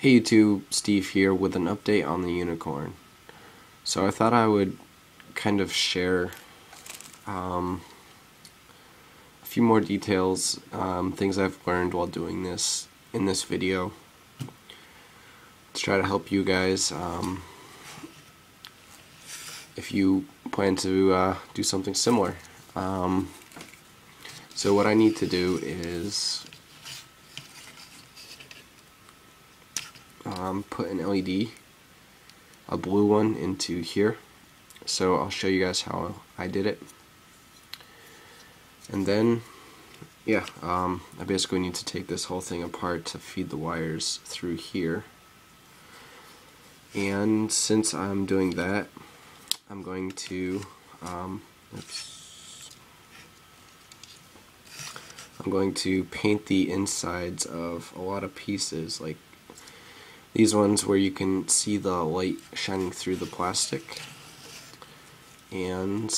Hey YouTube, Steve here with an update on the Unicorn. So I thought I would kind of share a few more details, things I've learned while doing this in this video to try to help you guys if you plan to do something similar. So what I need to do is put an LED, a blue one, into here. So I'll show you guys how I did it. And then, yeah, I basically need to take this whole thing apart to feed the wires through here. And since I'm doing that, I'm going to, I'm going to paint the insides of a lot of pieces, like these ones where you can see the light shining through the plastic, and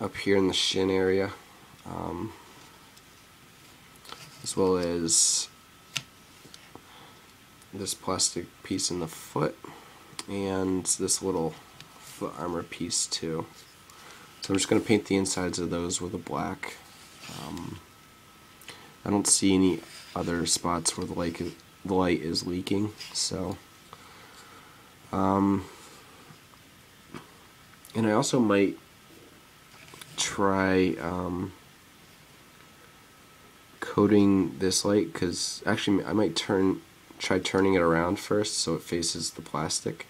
up here in the shin area, as well as this plastic piece in the foot, and this little foot armor piece too. So I'm just going to paint the insides of those with a black. I don't see any other spots where the light is leaking, so and I also might try coating this light, because actually I might try turning it around first so it faces the plastic,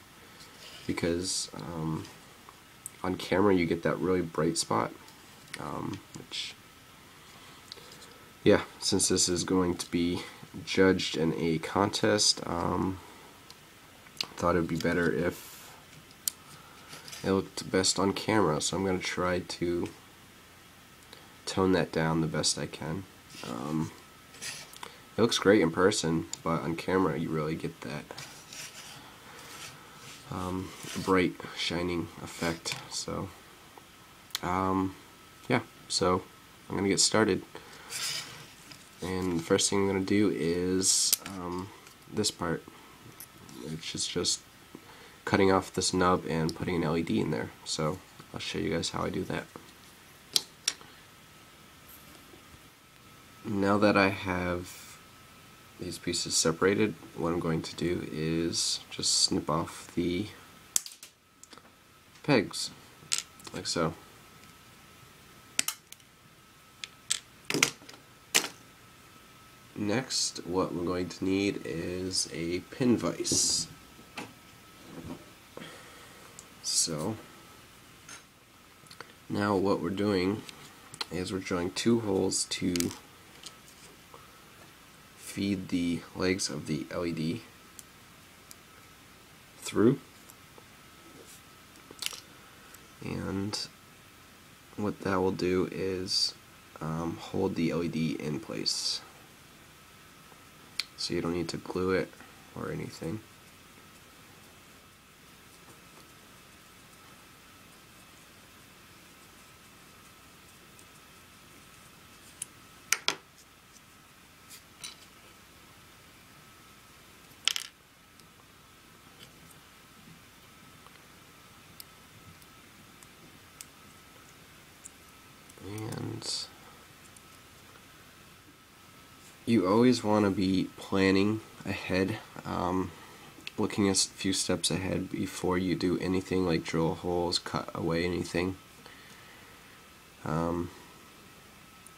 because on camera you get that really bright spot, which, yeah, since this is going to be judged in a contest, thought it would be better if it looked best on camera, so I'm going to try to tone that down the best I can. It looks great in person, but on camera you really get that bright, shining effect. So, yeah, so I'm going to get started. And the first thing I'm going to do is this part, which is just cutting off this nub and putting an LED in there. So I'll show you guys how I do that. Now that I have these pieces separated, what I'm going to do is just snip off the pegs, like so. Next, what we're going to need is a pin vise. So, now what we're doing is we're drilling 2 holes to feed the legs of the LED through, and what that will do is hold the LED in place, so you don't need to glue it or anything. And you always want to be planning ahead, looking a few steps ahead before you do anything like drill holes, cut away anything.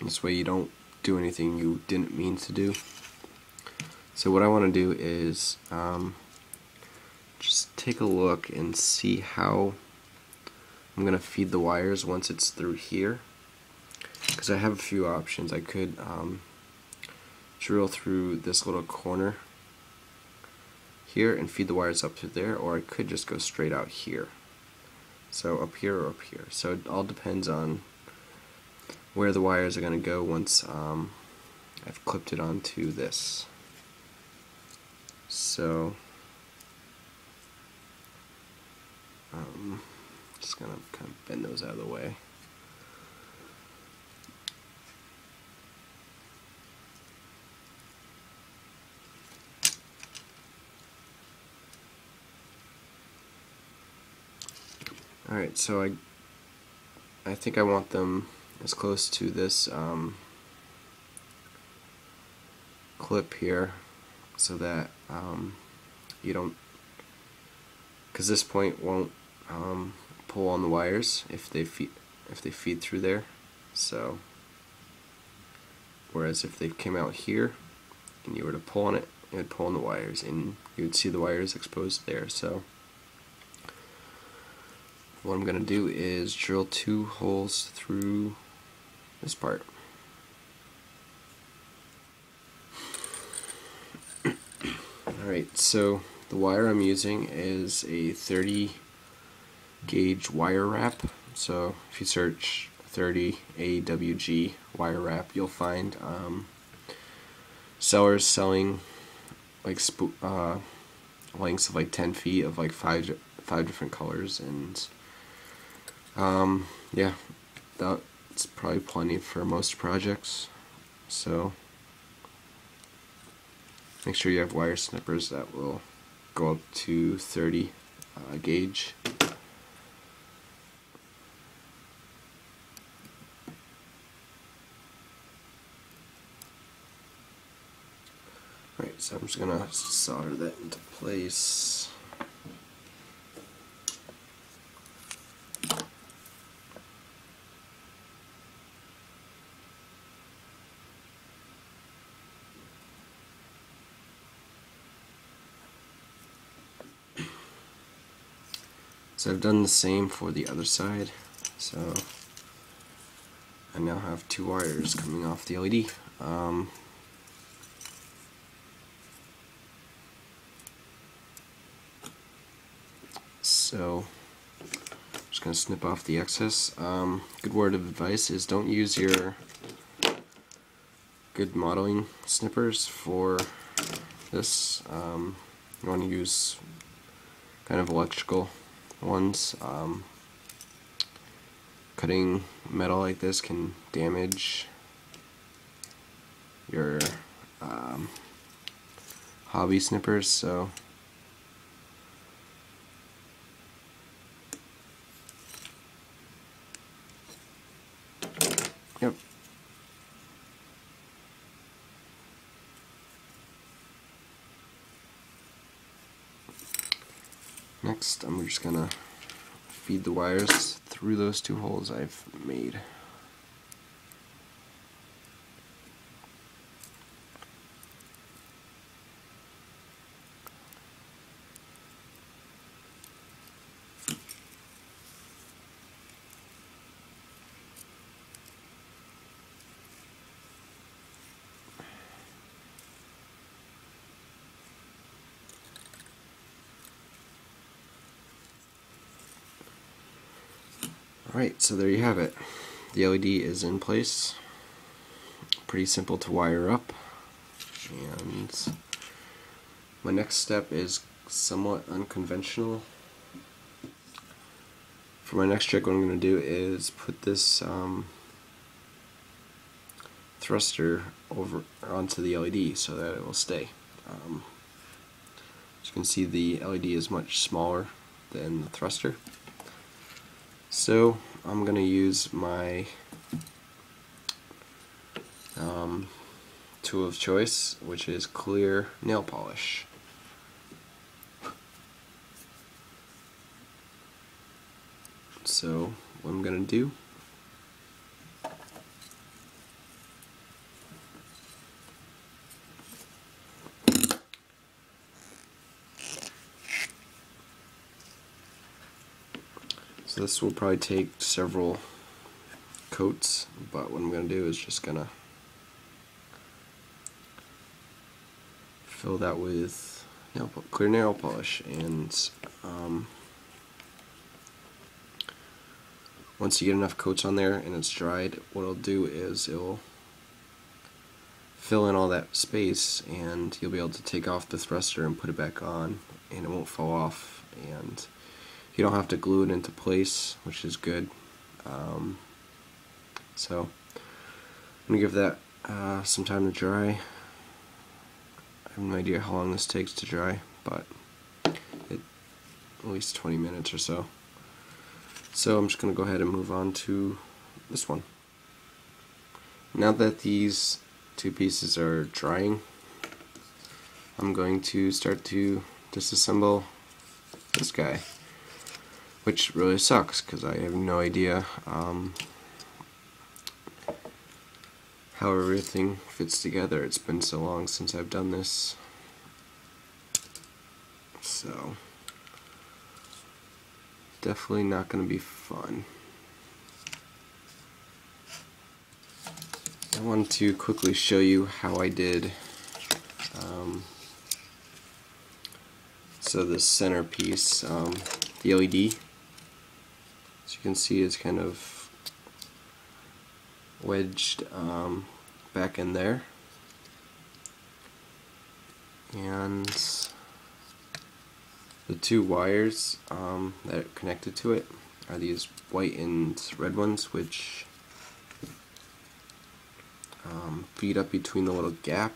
This way you don't do anything you didn't mean to do. So what I want to do is just take a look and see how I'm going to feed the wires once it's through here, because I have a few options. I could drill through this little corner here and feed the wires up through there, or I could just go straight out here. So up here or up here. So it all depends on where the wires are going to go once I've clipped it onto this. So just going to kind of bend those out of the way. Alright, so I think I want them as close to this clip here so that you don't, because this point won't pull on the wires if they feed through there. So whereas if they came out here and you were to pull on it, it would pull on the wires and you would see the wires exposed there. So what I'm going to do is drill 2 holes through this part. Alright, so the wire I'm using is a 30 gauge wire wrap. So if you search 30 AWG wire wrap, you'll find sellers selling like lengths of like 10 feet of like five different colors, and yeah, that's probably plenty for most projects. So make sure you have wire snippers that will go up to 30 gauge. Alright, so I'm just gonna solder that into place. So I've done the same for the other side, so I now have 2 wires coming off the LED. So I'm just going to snip off the excess. Good word of advice is don't use your good modeling snippers for this. You want to use kind of electrical ones. Cutting metal like this can damage your hobby snippers, so yep. Next, I'm just gonna feed the wires through those 2 holes I've made. Alright, so there you have it. The LED is in place. Pretty simple to wire up. And my next step is somewhat unconventional. For my next trick, what I'm going to do is put this thruster over onto the LED so that it will stay. As you can see, the LED is much smaller than the thruster. So I'm going to use my tool of choice, which is clear nail polish. So what I'm going to do So this will probably take several coats, but what I'm going to do is just going to fill that with clear nail polish, and once you get enough coats on there and it's dried, what it'll do is it'll fill in all that space, and you'll be able to take off the thruster and put it back on, and it won't fall off, and you don't have to glue it into place, which is good. So I'm going to give that some time to dry. I have no idea how long this takes to dry, but at least 20 minutes or so. So I'm just going to go ahead and move on to this one. Now that these two pieces are drying, I'm going to start to disassemble this guy, which really sucks because I have no idea how everything fits together. It's been so long since I've done this, so definitely not going to be fun. I want to quickly show you how I did. So the centerpiece, the LED, as you can see, is kind of wedged back in there, and the two wires that are connected to it are these white and red ones, which feed up between the little gap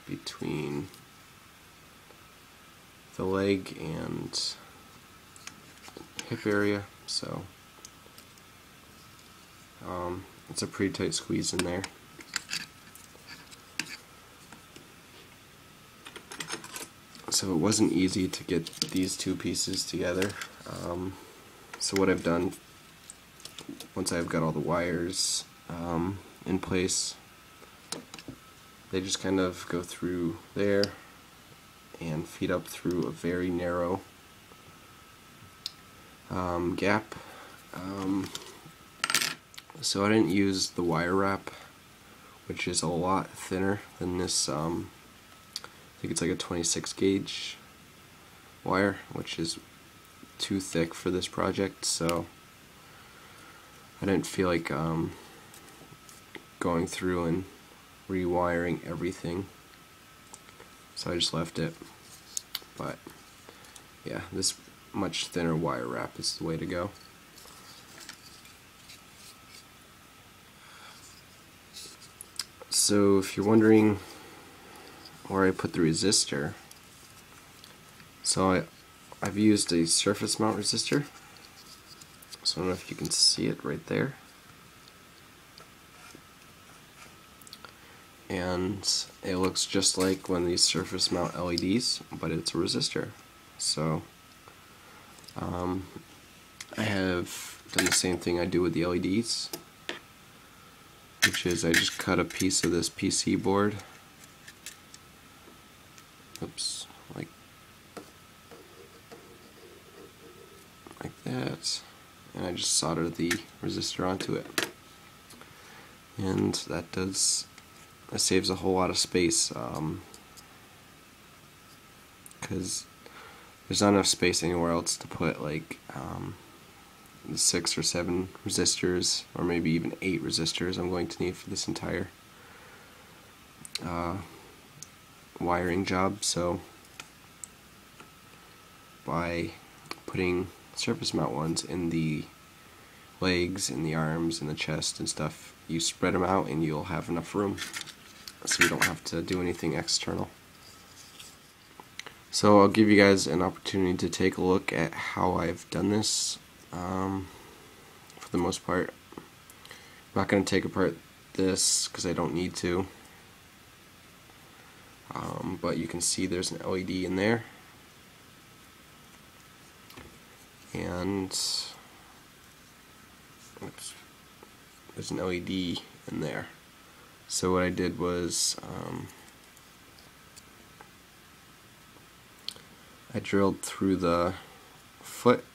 between the leg and hip area, so it's a pretty tight squeeze in there. So it wasn't easy to get these two pieces together. So what I've done, once I've got all the wires in place, they just kind of go through there and feed up through a very narrow gap. So I didn't use the wire wrap, which is a lot thinner than this. I think it's like a 26 gauge wire, which is too thick for this project, so I didn't feel like going through and rewiring everything, so I just left it. But yeah, this much thinner wire wrap is the way to go. So if you're wondering where I put the resistor, so I've used a surface mount resistor. So I don't know if you can see it right there. And it looks just like one of these surface mount LEDs, but it's a resistor. So I have done the same thing I do with the LEDs, which is I just cut a piece of this PC board, oops, like that, and I just solder the resistor onto it. And that saves a whole lot of space, because there's not enough space anywhere else to put like 6 or 7 resistors, or maybe even 8 resistors I'm going to need for this entire wiring job. So by putting surface mount ones in the legs, in the arms, in the chest and stuff, you spread them out and you'll have enough room, so you don't have to do anything external. So I'll give you guys an opportunity to take a look at how I've done this. For the most part, I'm not going to take apart this because I don't need to, but you can see there's an LED in there, and oops, there's an LED in there. So what I did was I drilled through the foot